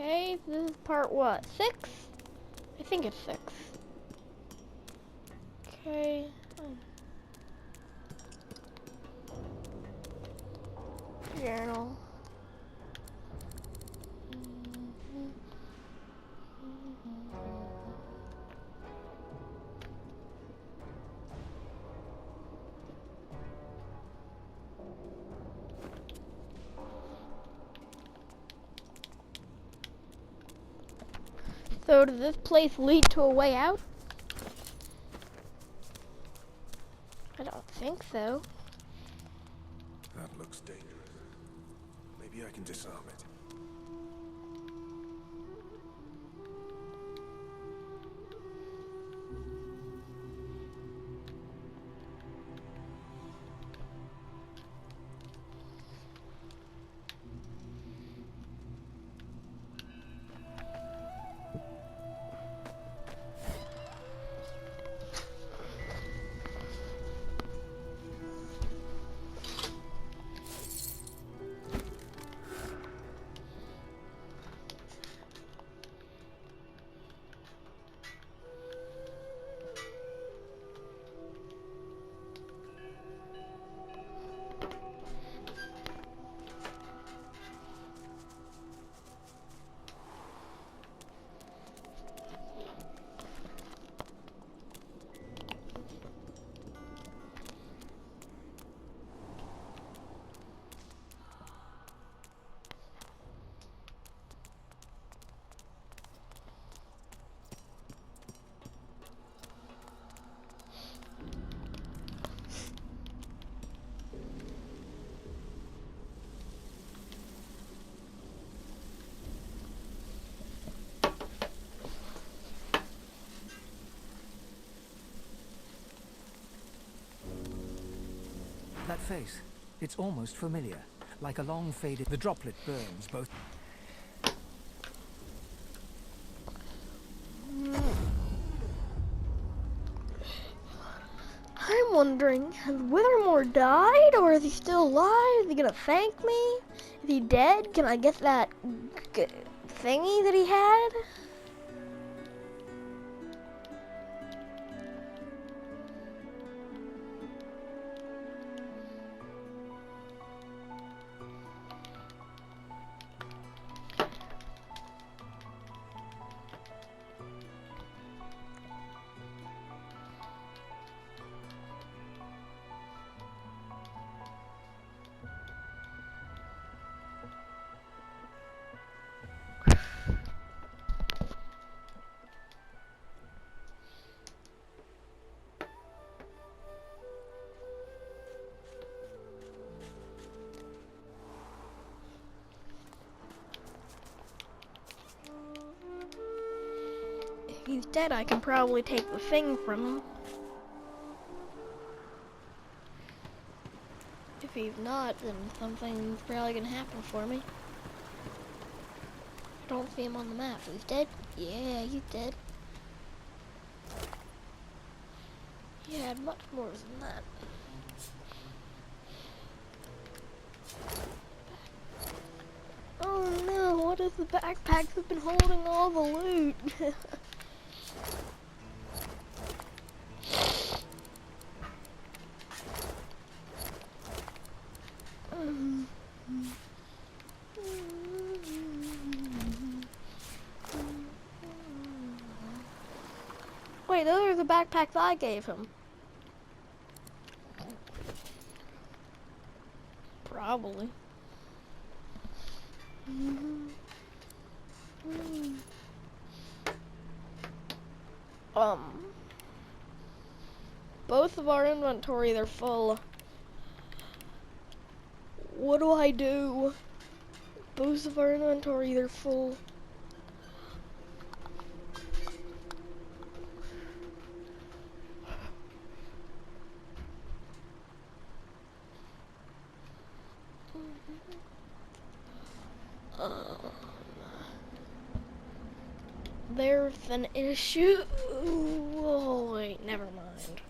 Okay, this is part what? 6? I think it's 6. Okay. Journal. So does this place lead to a way out? I don't think so. That looks dangerous. Maybe I can disarm it. That face, it's almost familiar, like a long faded... The droplet burns both... I'm wondering, has Withermore died, or is he still alive? Is he gonna thank me? Is he dead? Can I get that thingy that he had? If he's dead, I can probably take the thing from him. If he's not, then something's probably gonna happen for me. I don't see him on the map. He's dead? Yeah, he's dead. He had much more than that. Oh no, what if the backpacks have been holding all the loot? Wait, those are the backpacks I gave him. Probably. Both of our inventory, they're full. What do I do? Both of our inventory, they're full. There's an issue. Oh, wait, never mind.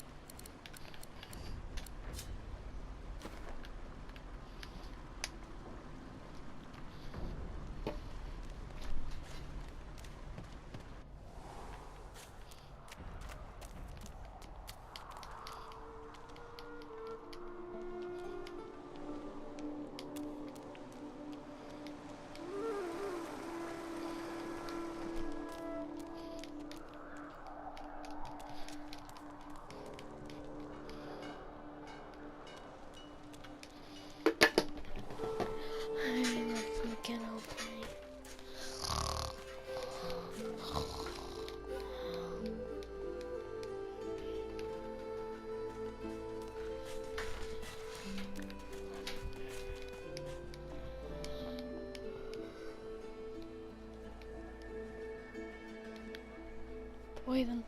poison.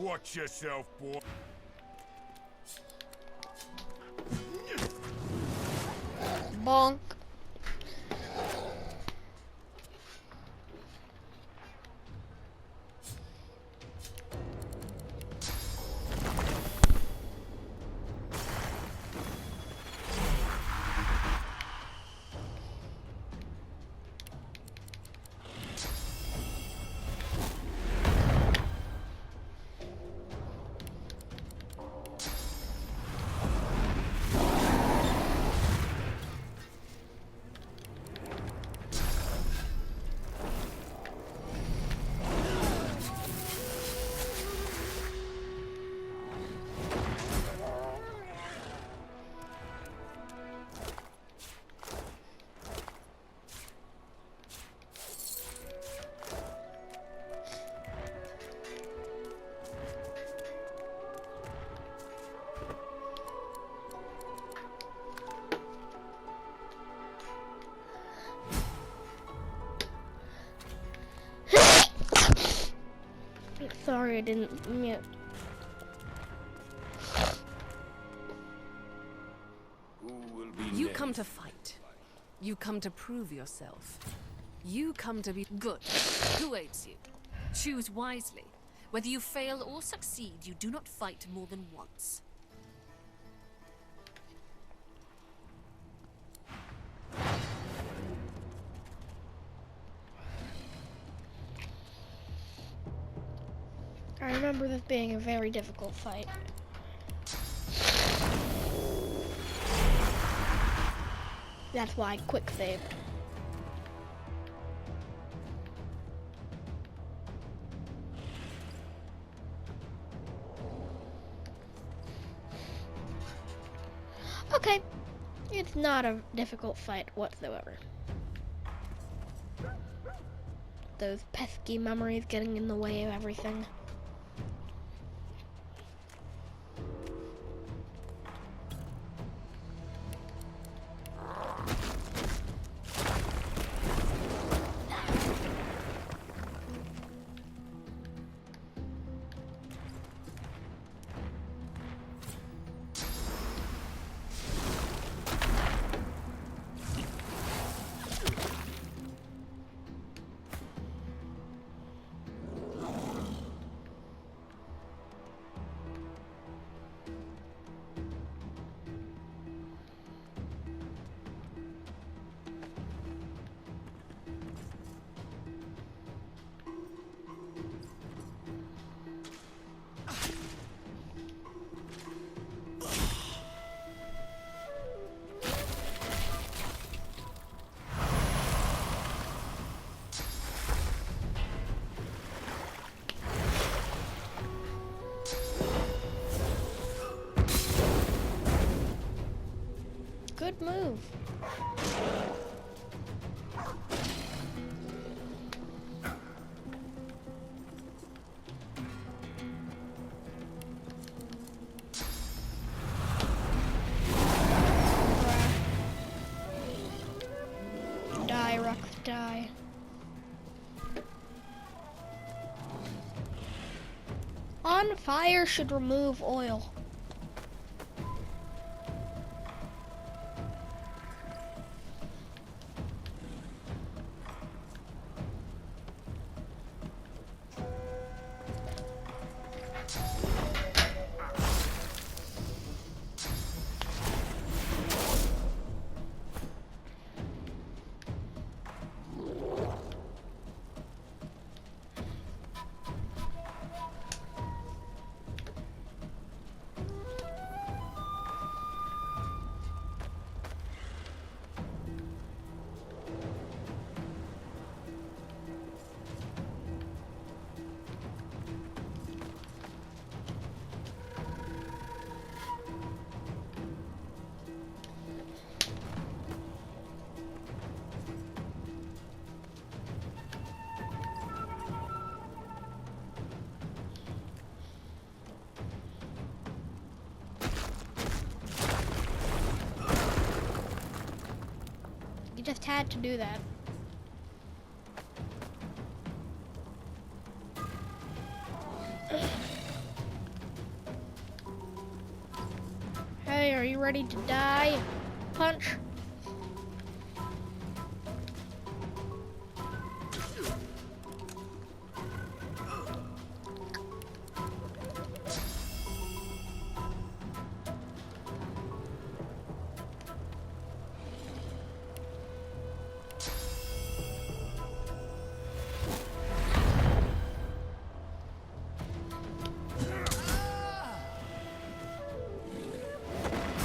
Watch yourself, boy. Bonk. Sorry, I didn't mute. Who will be You next? come to fight. You come to prove yourself. You come to be good. Who aids you? Choose wisely. Whether you fail or succeed, you do not fight more than once. I remember this being a very difficult fight. That's why I quick save. Okay, it's not a difficult fight whatsoever. Those pesky memories getting in the way of everything. move. Die, Rock, die. On fire should remove oil. You just had to do that. Hey, are you ready to die? Punch.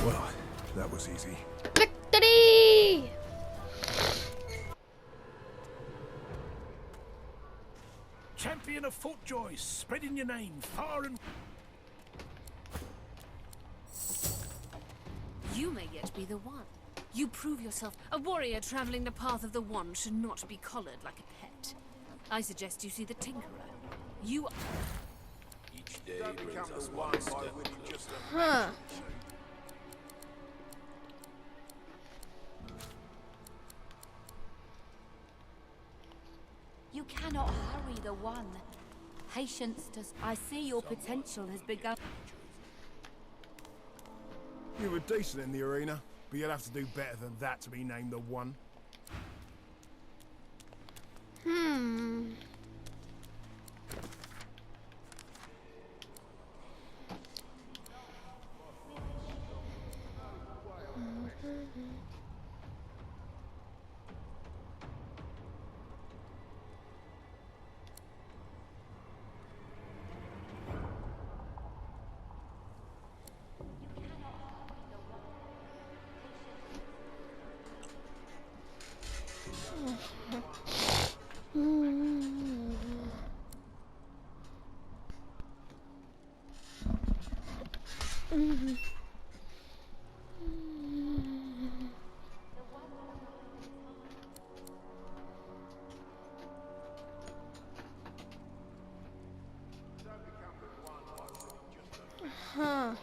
Well, that was easy. Victory! Champion of Fortjoy, spreading your name far and... You may yet be the one. You prove yourself. A warrior traveling the path of the One should not be collared like a pet. I suggest you see the Tinkerer. You... Each day brings us one step closer. Huh. You cannot hurry the One. Patience does. I see your potential has begun. You were decent in the arena, but you'll have to do better than that to be named the One. Huh.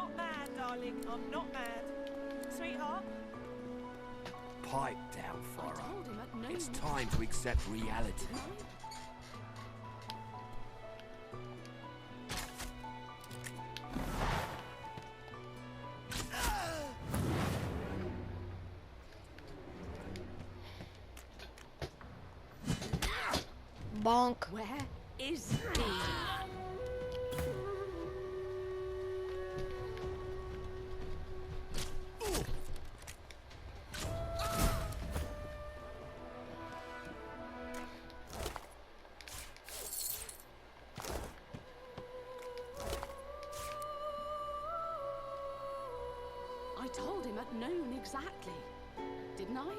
not mad, darling. I'm not mad. Sweetheart? Pipe down, I Farah. told him at noon. It's time to accept reality. Bonk. Where is he? I told him at noon exactly, didn't I?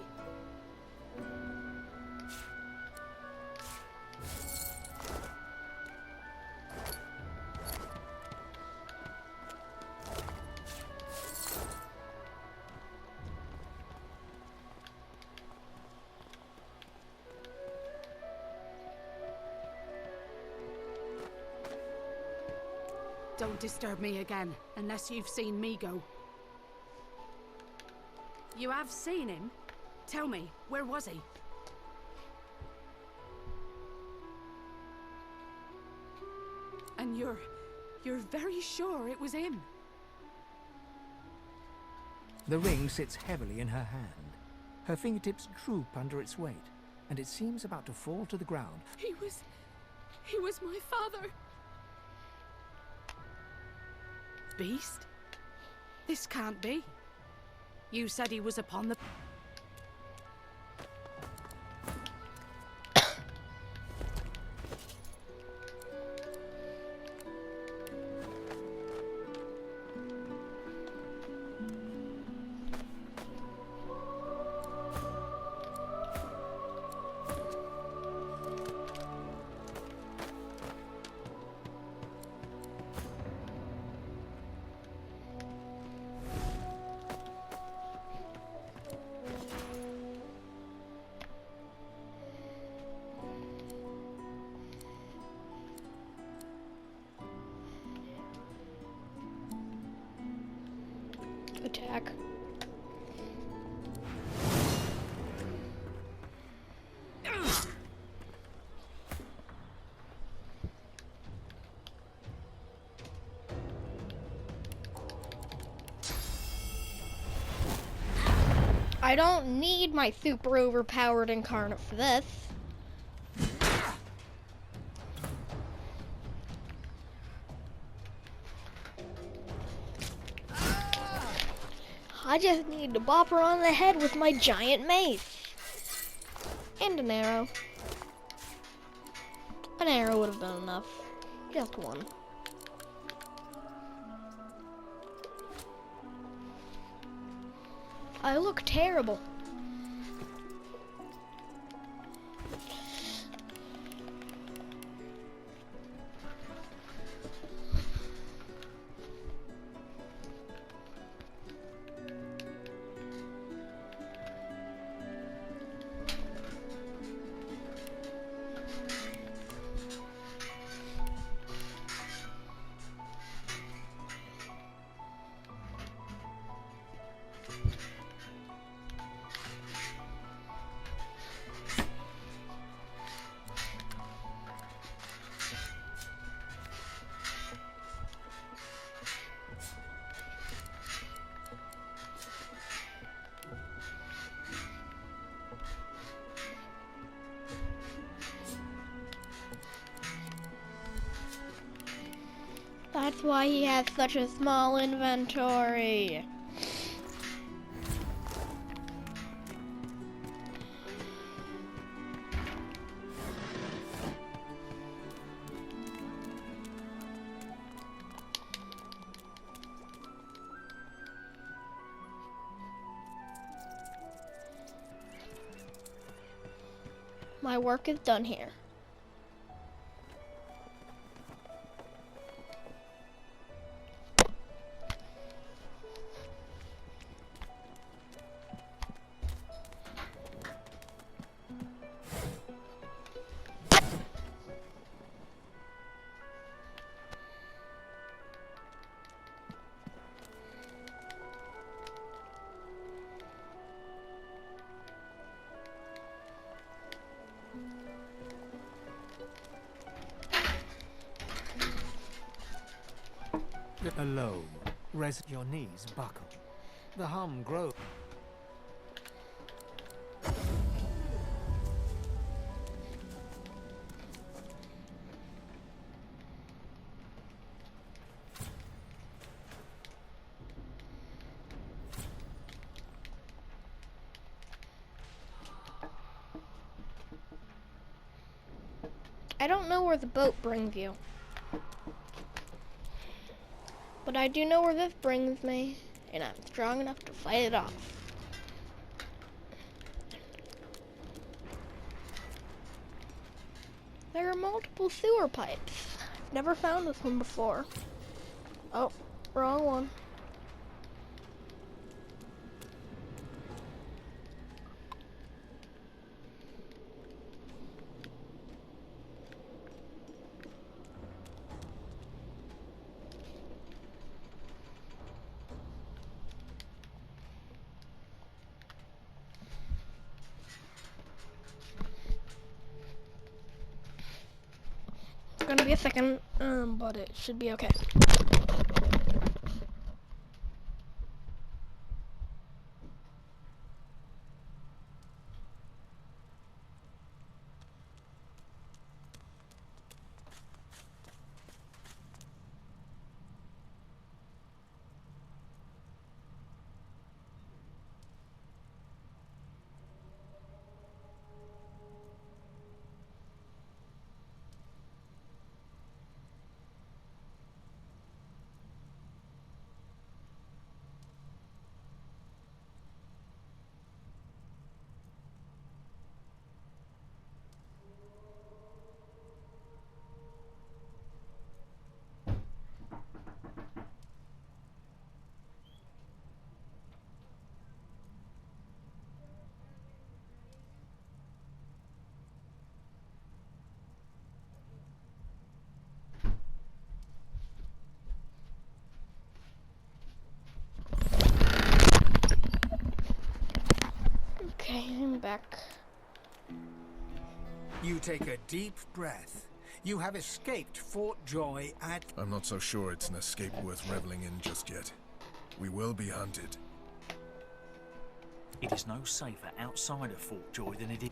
Don't disturb me again, unless you've seen me go. You have seen him? Tell me, where was he? And you're very sure it was him? The ring sits heavily in her hand. Her fingertips droop under its weight, and it seems about to fall to the ground. He was my father. Beast? This can't be. You said he was upon the... Attack. I don't need my super overpowered incarnate for this. I just need to bop her on the head with my giant mace. And an arrow. An arrow would have been enough. Just one. I look terrible. That's why he has such a small inventory. My work is done here. Alone, rest your knees buckle. The hum grows. I don't know where the boat brings you, but I do know where this brings me, and I'm strong enough to fight it off. There are multiple sewer pipes. I've never found this one before. Oh, wrong one. It's gonna be a second, but it should be okay. Okay, I'm back. You take a deep breath. You have escaped Fort Joy at... I'm not so sure it's an escape worth reveling in just yet. We will be hunted. It is no safer outside of Fort Joy than it is.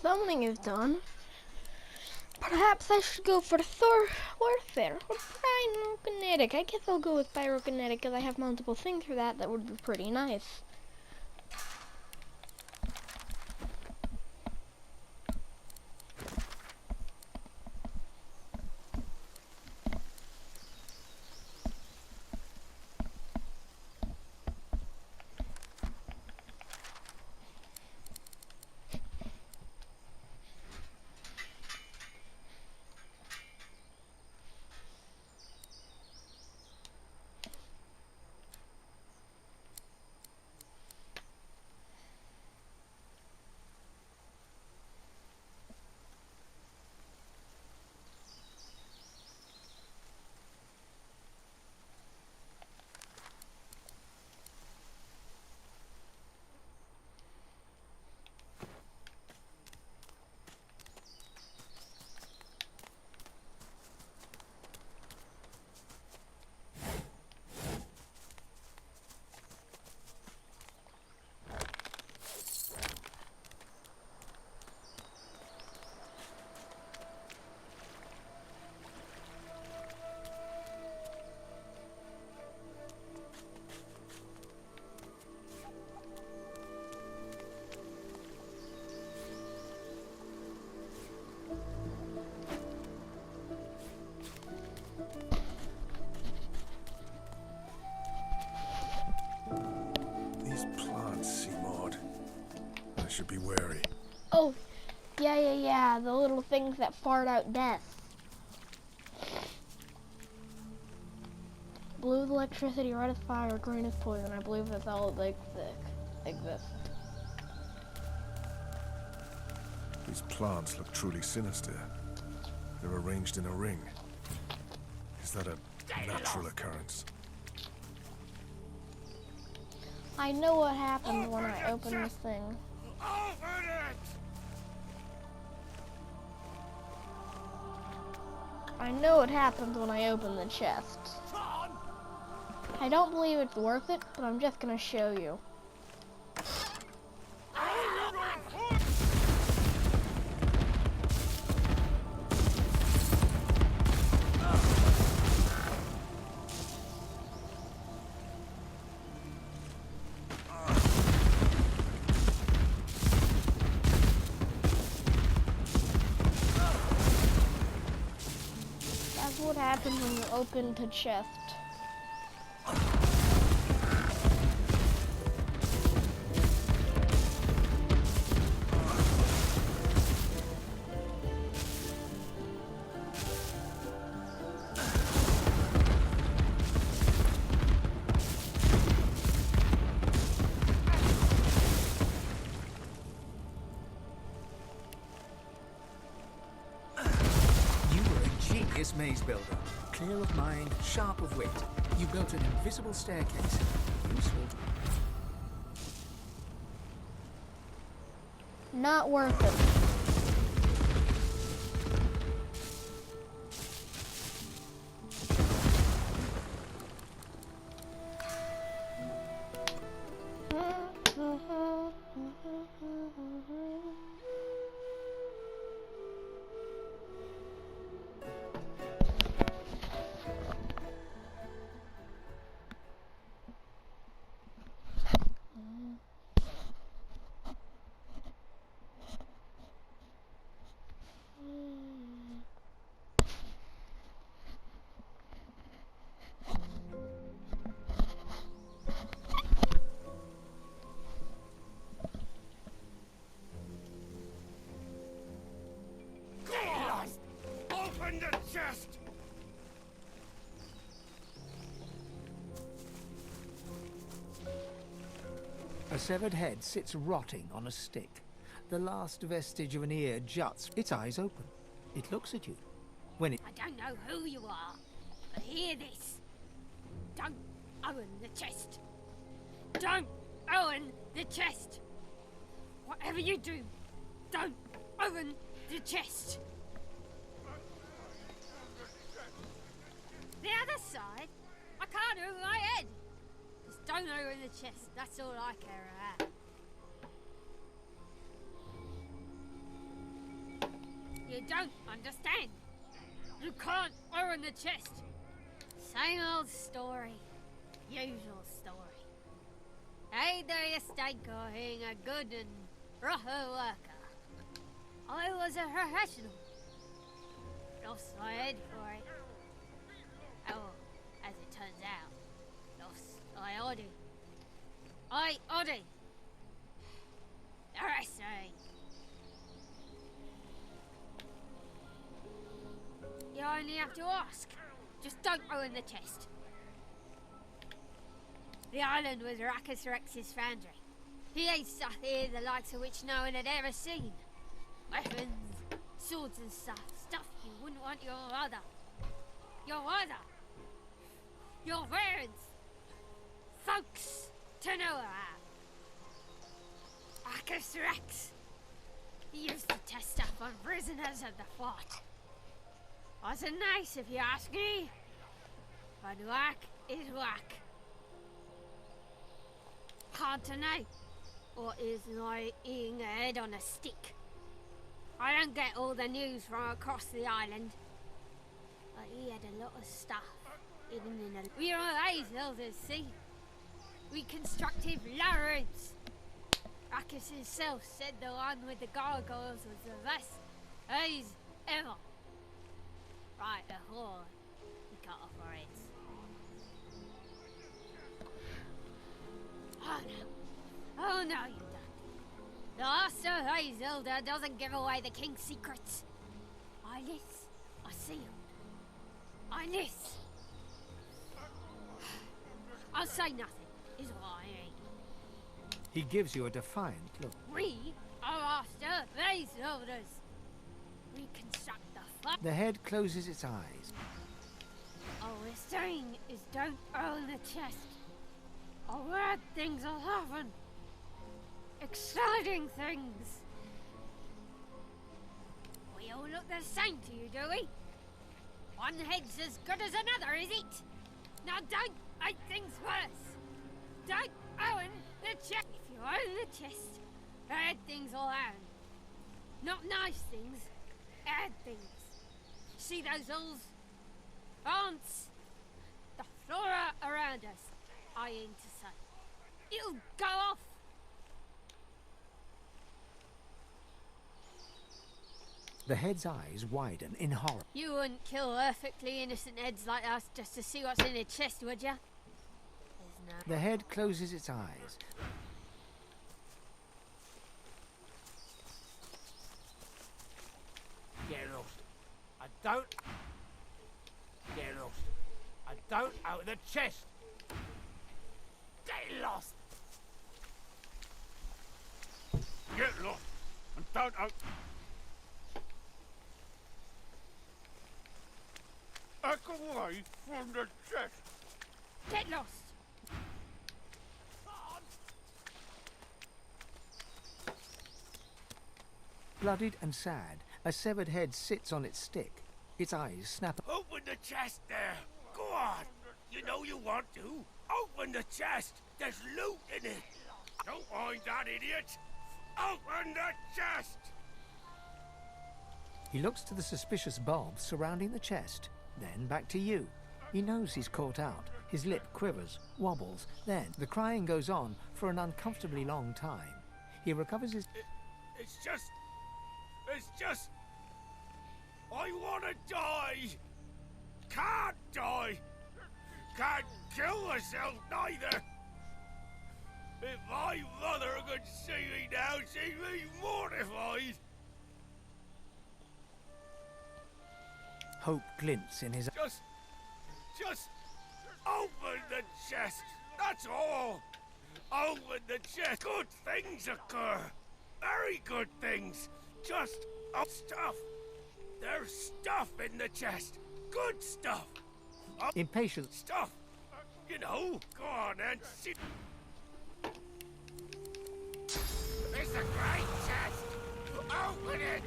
Summoning is done. Perhaps I should go for warfare or pyrokinetic. I guess I'll go with pyrokinetic because I have multiple things for that. That would be pretty nice. Should be wary. Oh, yeah. The little things that fart out death. Blue is electricity, red is fire, green is poison. I believe that's all like exist. These plants look truly sinister. They're arranged in a ring. Is that a natural occurrence? I know what happened when I opened this thing. I know what happens when I open the chest. I don't believe it's worth it, but I'm just gonna show you. That's what happens when you open the chest. Maze builder, clear of mind, sharp of wit. You built an invisible staircase. Useful. Not worth it. Open the chest! A severed head sits rotting on a stick. The last vestige of an ear juts, its eyes open. It looks at you. When it... I don't know who you are, but hear this. Don't open the chest. Don't open the chest. Whatever you do, don't open the chest. The other side? I can't open my head. Just don't open the chest. That's all I care about. You don't understand. You can't open the chest. Same old story. Usual story. Either you stay going a good and rougher worker. I was a professional. Lost my head for it. Oh, as it turns out, lost my body. I body. The rest ain't. You only have to ask. Just don't open the chest. The island was Rackus Rex's foundry. He had stuff here the likes of which no one had ever seen. Weapons, swords and stuff. Stuff you wouldn't want your mother. Your mother. Your parents. Folks to know about. Rackus Rex. He used to test stuff on prisoners of the fort. Wasn't nice if you ask me. But whack is whack. Hard to know what is like eating a head on a stick. I don't get all the news from across the island. But he had a lot of stuff hidden in a... We are raised elders, see? Reconstructive labyrinths. Rackus himself said the one with the gargoyles was the best haze ever. Right before he cut off our heads. Oh no. Oh no, you don't. The Master Isilda doesn't give away the king's secrets. Eyeless are sealed. Eyeless. I'll say nothing, is what I mean. He gives you a defiant look. We are Master Isildas. We construct the fuck. The head closes its eyes. All we're saying is don't own the chest. Or bad things will happen. Exciting things. We all look the same to you, do we? One head's as good as another, is it? Now don't make things worse. Don't own the chest. If you own the chest, bad things will happen. Not nice things, bad things. See those hills? Plants? The flora around us, I aim to say. It'll go off. The head's eyes widen in horror. You wouldn't kill perfectly innocent heads like us just to see what's in the chest, would ya? There's no... The head closes its eyes. Get lost. I don't... Get lost. I don't own the chest. Get lost. Get lost. And don't own... Back away from the chest. Get lost! Bloodied and sad, a severed head sits on its stick. Its eyes snap. Open the chest there. Go on. You know you want to. Open the chest. There's loot in it. Don't mind that, idiot. Open the chest. He looks to the suspicious bulbs surrounding the chest, then back to you. He knows he's caught out. His lip quivers, wobbles. Then the crying goes on for an uncomfortably long time. He recovers his... It's just... I want to die. Can't die. Can't kill myself neither. If my mother could see me now, she'd be mortified. Hope glints in his... Just open the chest. That's all. Open the chest. Good things occur. Very good things. Just stuff. There's stuff in the chest. Good stuff. Impatient Stuff. You know. Go on and see. It's a great chest. Open it.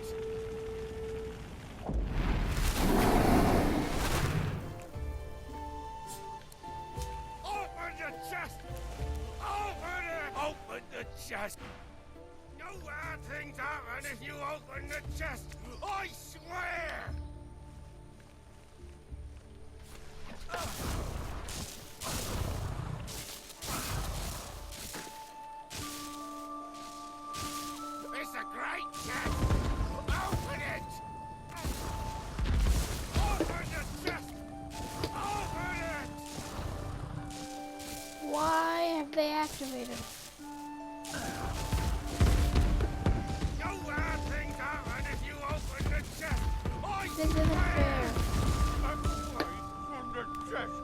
Open the chest! Open it! Open the chest! No bad things happen if you open the chest! I swear! It's a great chest! Open it! Open the chest! Open it! Why have they activated? No bad things happen if you open the chest! I This isn't fair. I'm away from the chest!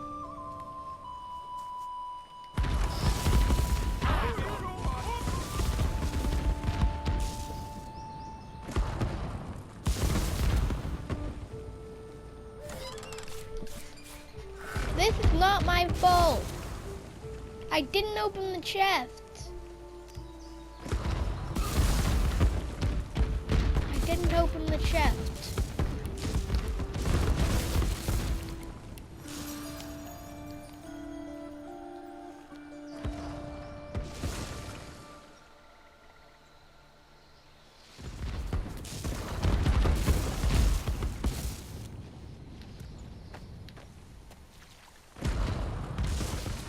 This is not my fault. I didn't open the chest. I didn't open the chest.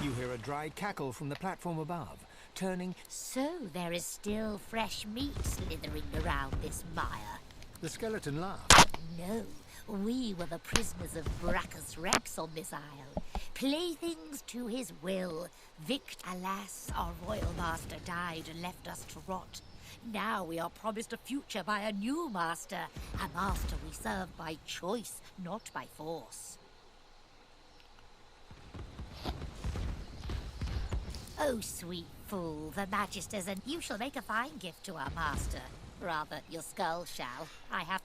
You hear a dry cackle from the platform above, turning. So there is still fresh meat slithering around this mire. The skeleton laughs. No, we were the prisoners of Brachus Rex on this isle. Playthings to his will. Alas, our royal master died and left us to rot. Now we are promised a future by a new master. A master we serve by choice, not by force. Oh, sweet fool, the Magisters, and you shall make a fine gift to our master. Rather, your skull shall. I have...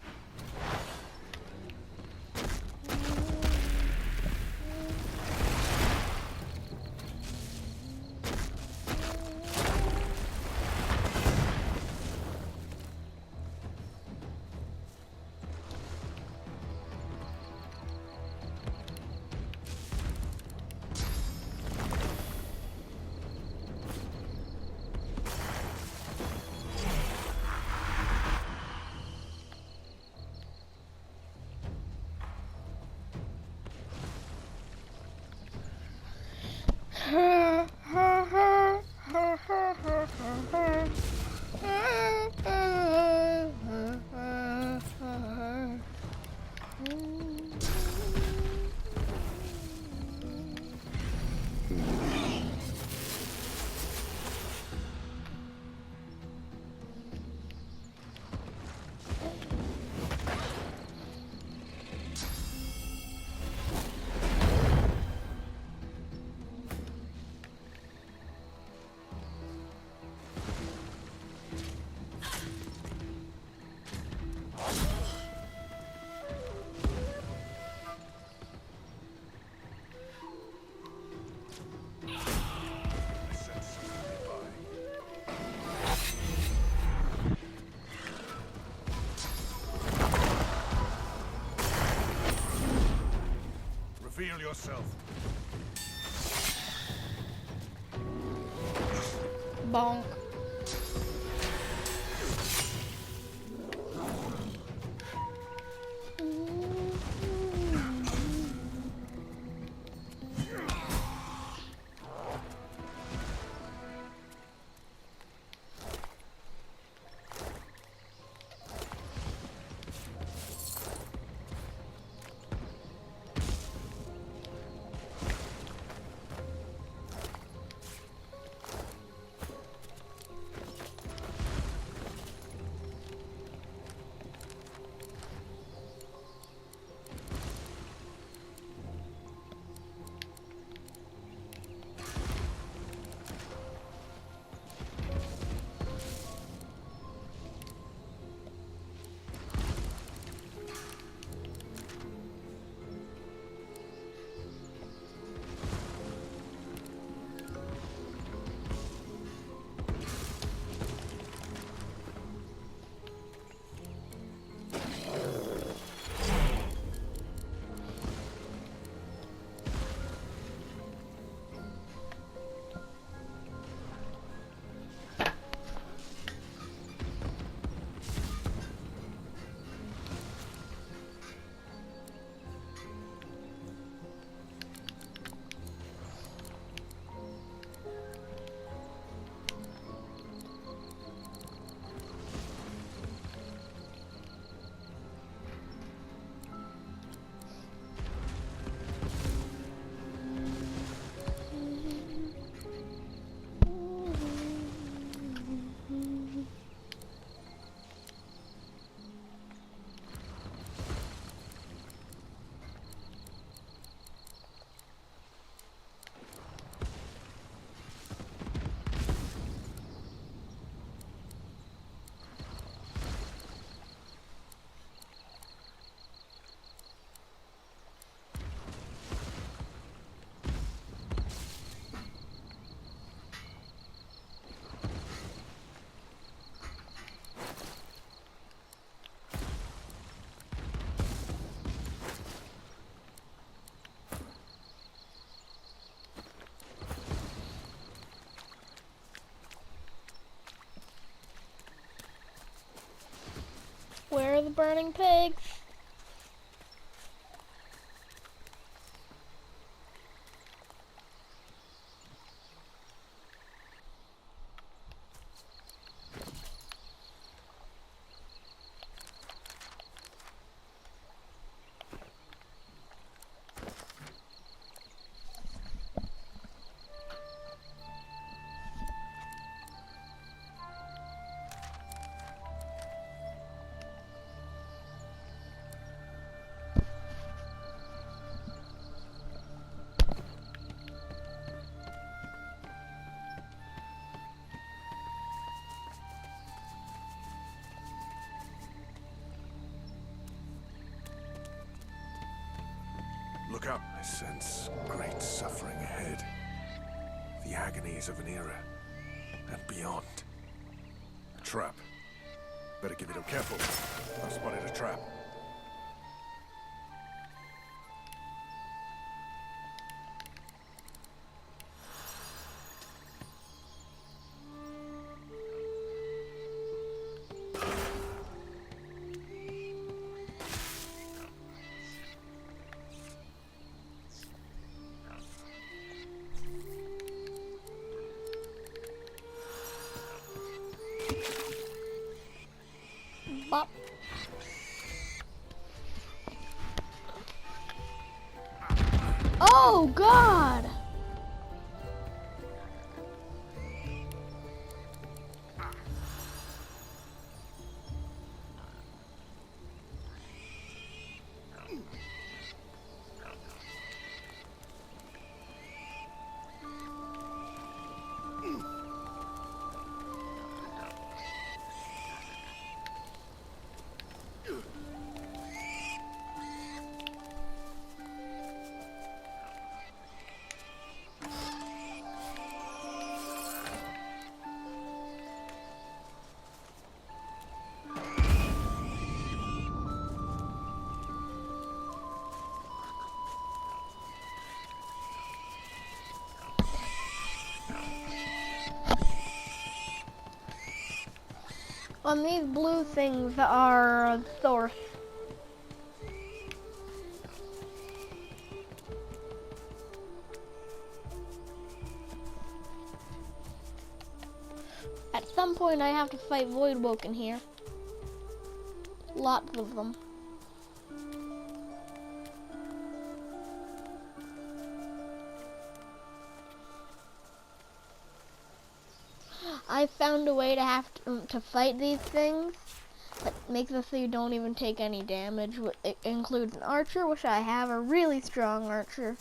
Reveal yourself. Bonk. Where are the burning pigs? Look up. I sense great suffering ahead. The agonies of an era. And beyond. A trap. Better give it up. Careful. I've spotted a trap. Bop. Oh God! On these blue things are Thor's. At some point I have to fight Voidwoken here. Lots of them. I found a way to have to fight these things that makes it so you don't even take any damage. It includes an archer, which I have, a really strong archer.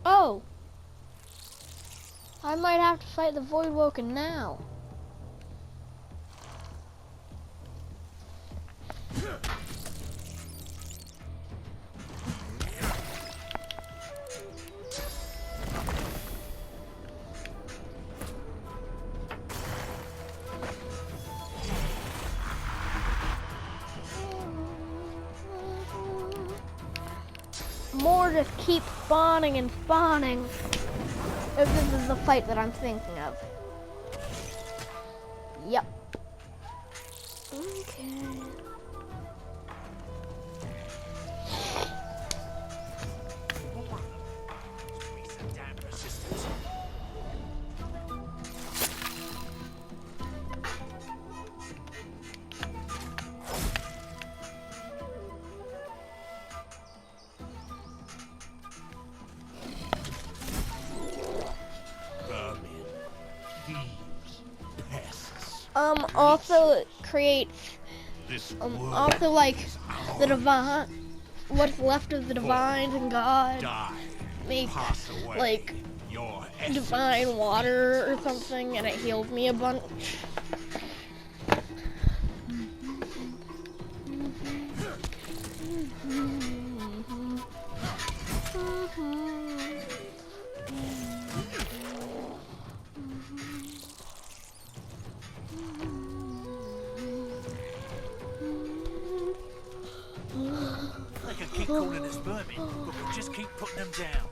Oh! I might have to fight the Voidwoken now. More just keep spawning and spawning. If this is the fight that I'm thinking of. Yep. Okay. Also it creates, also like the divine, what's left of the divines and God make like divine water or something, and it heals me a bunch. Calling us vermin, but we'll just keep putting them down.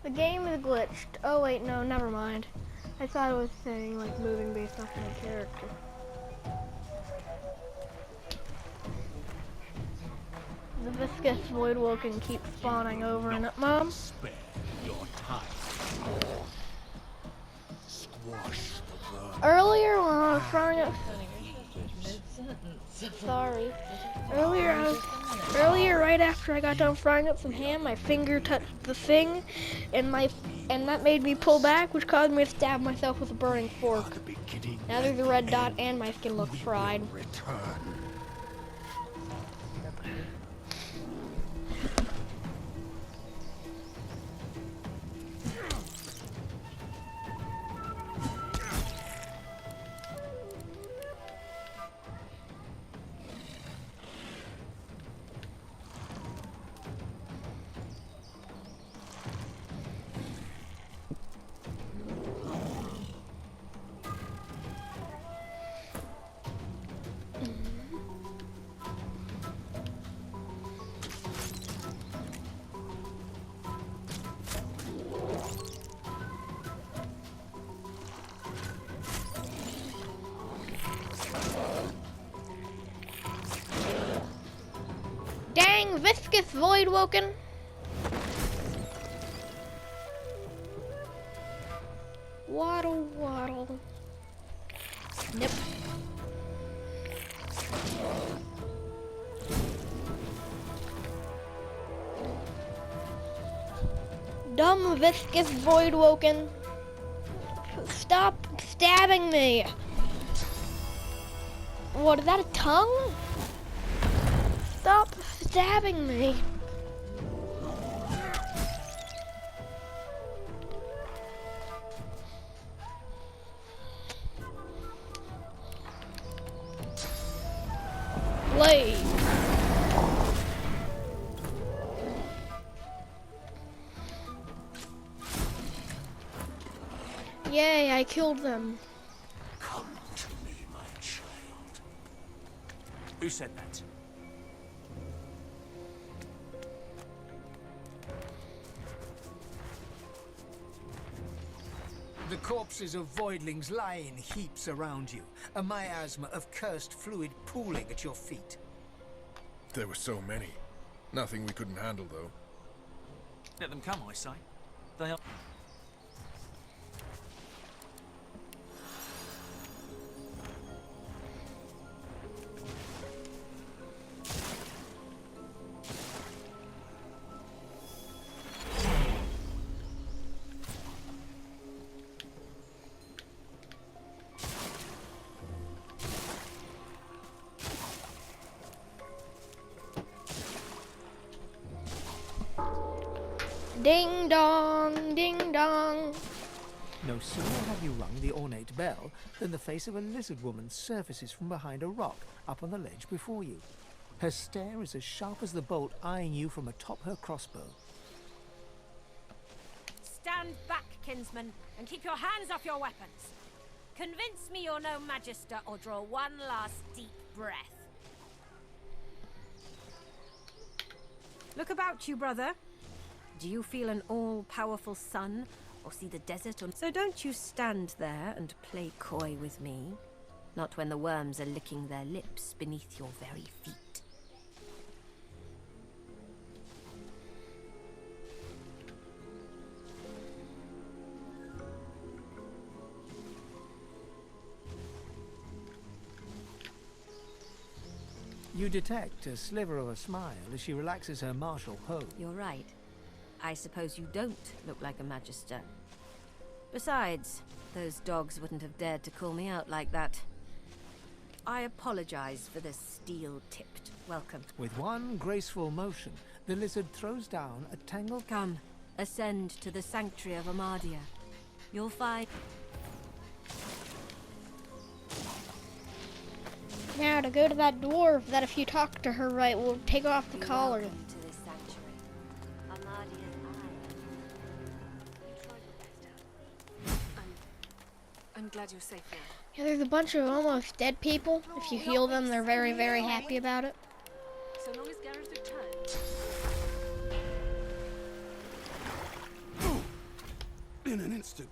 The game is glitched. Oh wait, no, never mind. I thought it was saying like moving based off my character. The viscous void woken keeps spawning over in it, Mom. Spare your time. Squash the vermin. Earlier when I was trying to... Sorry. Earlier, right after I got done frying up some ham, my finger touched the thing, and that made me pull back, which caused me to stab myself with a burning fork. Now there's a red dot, and my skin looks fried. Return. Dang, viscous void woken. Waddle, waddle. Nip. Dumb viscous void woken. Stop stabbing me. What, is that a tongue? Stop stabbing me. Blade. Yay, I killed them. Come to me, my child. Who said that? The corpses of voidlings lie in heaps around you, a miasma of cursed fluid pooling at your feet. There were so many. Nothing we couldn't handle, though. Let them come, I say. They are... Ding dong, ding dong. No sooner have you rung the ornate bell than the face of a lizard woman surfaces from behind a rock up on the ledge before you. Her stare is as sharp as the bolt eyeing you from atop her crossbow. Stand back, kinsman, and keep your hands off your weapons. Convince me you're no magister, or draw one last deep breath. Look about you, brother. Do you feel an all-powerful sun, or see the desert? So don't you stand there and play coy with me. Not when the worms are licking their lips beneath your very feet. You detect a sliver of a smile as she relaxes her martial pose. You're right. I suppose you don't look like a magister. Besides, those dogs wouldn't have dared to call me out like that. I apologize for this steel-tipped welcome. With one graceful motion, the lizard throws down a tangled... Come, ascend to the sanctuary of Amadia. You'll find... Now to go to that dwarf that if you talk to her right will take off the collar. Welcome to this sanctuary. Amadia's eye. You tried your best, I'm glad you're safe now. Yeah, there's a bunch of almost dead people. If you heal them, they're very, very happy about it. So long as Gareth returns. In an instant,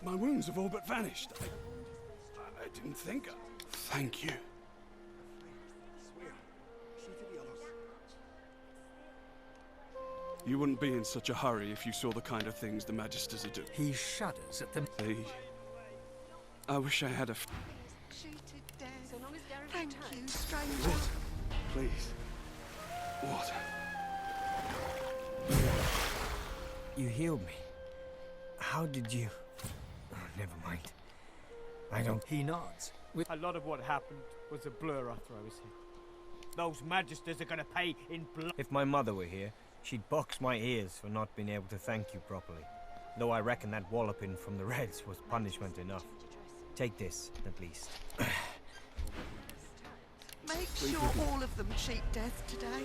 my wounds have all but vanished. I didn't think Thank you. You wouldn't be in such a hurry if you saw the kind of things the Magisters are doing. He shudders at them. I wish I had a... Thank you, stranger. Please. What? You healed me. How did you... Oh, never mind. I don't... He nods. A lot of what happened was a blur after I was hit. Those Magisters are gonna pay in blood. If my mother were here, she'd box my ears for not being able to thank you properly. Though I reckon that walloping from the Reds was punishment enough. Take this, at least. Make sure all of them cheat death today.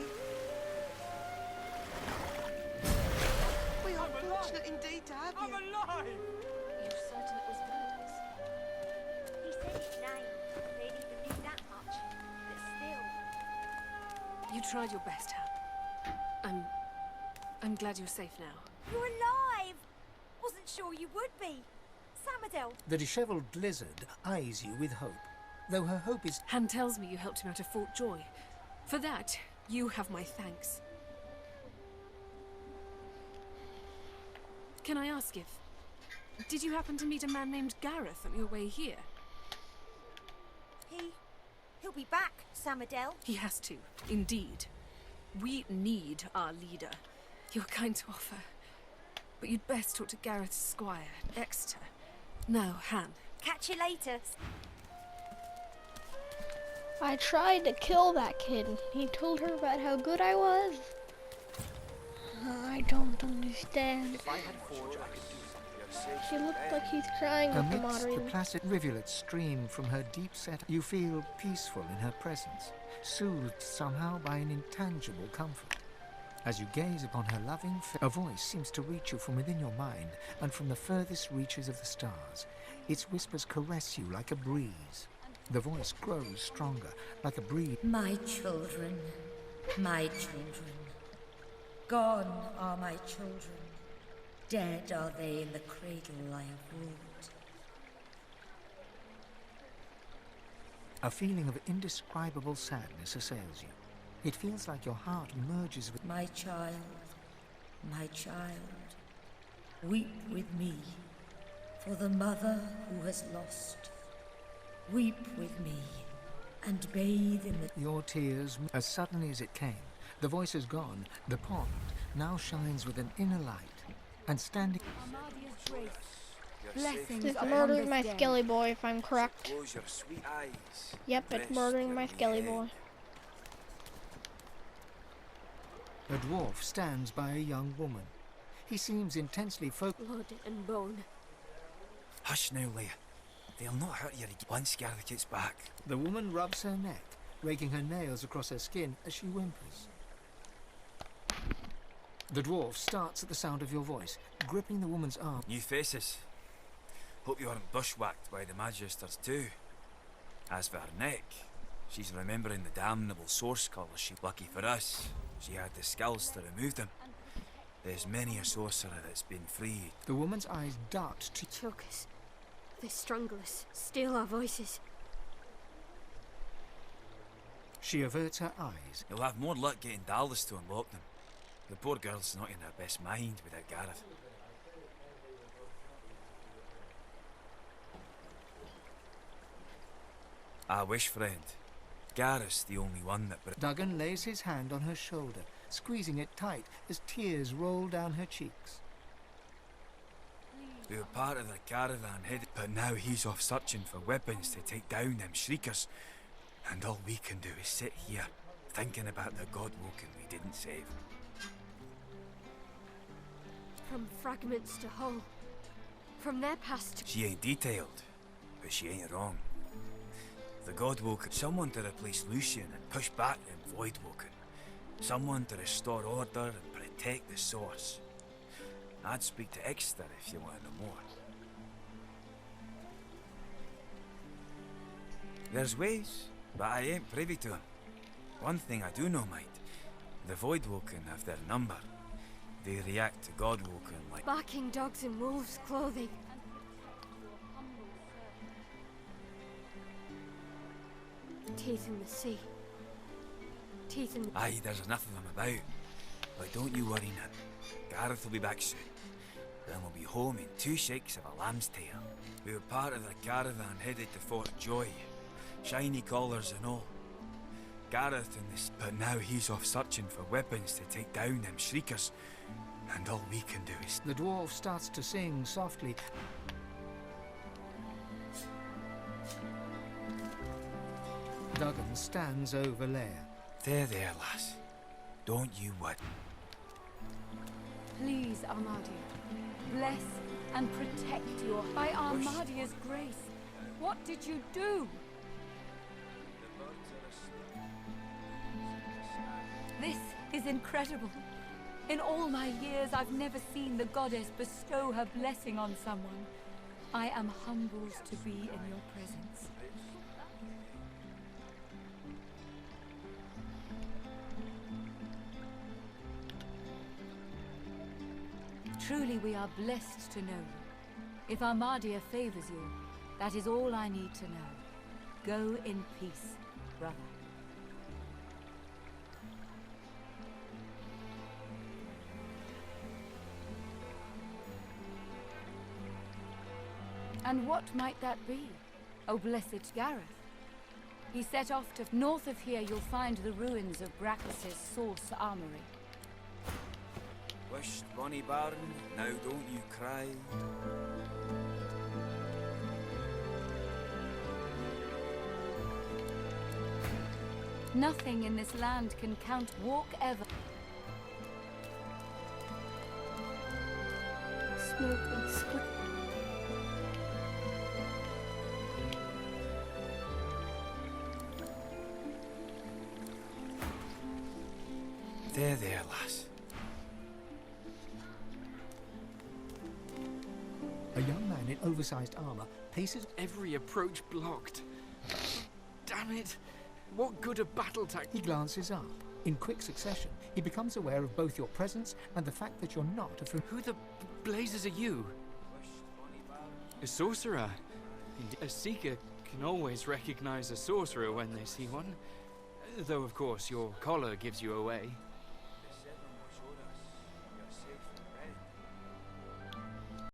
We are fortunate indeed to have you. I'm alive! You're certain it was Verdes? He said his name. They didn't even knew that much. But still. You tried your best, Han. I'm glad you're safe now. You're alive! Wasn't sure you would be. Samadel. The dishevelled lizard eyes you with hope, though her hope is... Han tells me you helped him out of Fort Joy. For that, you have my thanks. Can I ask if... Did you happen to meet a man named Gareth on your way here? He'll be back, Samadel. He has to, indeed. We need our leader. You're kind to offer. But you'd best talk to Gareth's squire, Exeter. Now, Han. Catch you later. I tried to kill that kid. He told her about how good I was. I don't understand. She looked like she's crying at the Amidst the moderator. placid rivulets stream from her deep set. You feel peaceful in her presence, soothed somehow by an intangible comfort. As you gaze upon her loving face, a voice seems to reach you from within your mind and from the furthest reaches of the stars. Its whispers caress you like a breeze. The voice grows stronger, like a breeze. My children, my children. Gone are my children. Dead are they in the cradle I have ruled. A feeling of indescribable sadness assails you. It feels like your heart merges with... My child, weep with me for the mother who has lost. Weep with me and bathe in the... Your tears, as suddenly as it came, the voice is gone. The pond now shines with an inner light. And standing... It's murdering my skelly boy, if I'm correct. Close your sweet eyes. Yep, it's murdering my skelly boy. A dwarf stands by a young woman. He seems intensely focused. Blood and bone. Hush now, Leia. They'll not hurt you once Gareth gets back. The woman rubs her neck, raking her nails across her skin as she whimpers. The dwarf starts at the sound of your voice, gripping the woman's arm. New faces. Hope you aren't bushwhacked by the Magisters too. As for her neck, she's remembering the damnable source colours she... Lucky for us, she had the skills to remove them. There's many a sorcerer that's been freed. The woman's eyes dart to... Choke us. They strangle us. Steal our voices. She averts her eyes. You'll have more luck getting Dallas to unlock them. The poor girl's not in her best mind without Gareth. I wish, friend. Gareth's the only one that... Duggan lays his hand on her shoulder, squeezing it tight as tears roll down her cheeks. We were part of the caravan headed, but now he's off searching for weapons to take down them shriekers. And all we can do is sit here, thinking about the Godwoken we didn't save. From fragments to whole. From their past. She ain't detailed, but she ain't wrong. The Godwoken, someone to replace Lucian and push back them Voidwoken. Someone to restore order and protect the source. I'd speak to Exeter if you want to know more. There's ways, but I ain't privy to them. One thing I do know, mate. The Voidwoken have their number. They react to Godwoken like... Barking dogs in wolves' clothing. Teeth in the sea. Teeth in the... Aye, there's enough of them about. But don't you worry, Nat. Gareth will be back soon. Then we'll be home in 2 shakes of a lamb's tail. We were part of the caravan headed to Fort Joy. Shiny collars and all. Gareth and this, but now he's off searching for weapons to take down them shriekers. And all we can do is... The dwarf starts to sing softly. Duggan stands over Leia. There, lass. Don't you worry. Please, Armadia, bless and protect you by Armadia's grace. What did you do? This is incredible. In all my years, I've never seen the goddess bestow her blessing on someone. I am humbled to be in your presence. Truly, we are blessed to know you. If Armadia favors you, that is all I need to know. Go in peace, brother. And what might that be? Oh, blessed Gareth. He set off to... North of here, you'll find the ruins of Brachus's Source Armory. Wished, Bonnie Baron, now don't you cry. Nothing in this land can count. Walk ever. Smoke and smoke. There, lass. A young man in oversized armor paces... Every approach blocked. Damn it! What good are battle tactics? He glances up. In quick succession, he becomes aware of both your presence and the fact that you're not a... Who the blazes are you? A sorcerer. A seeker can always recognize a sorcerer when they see one. Though, of course, your collar gives you away.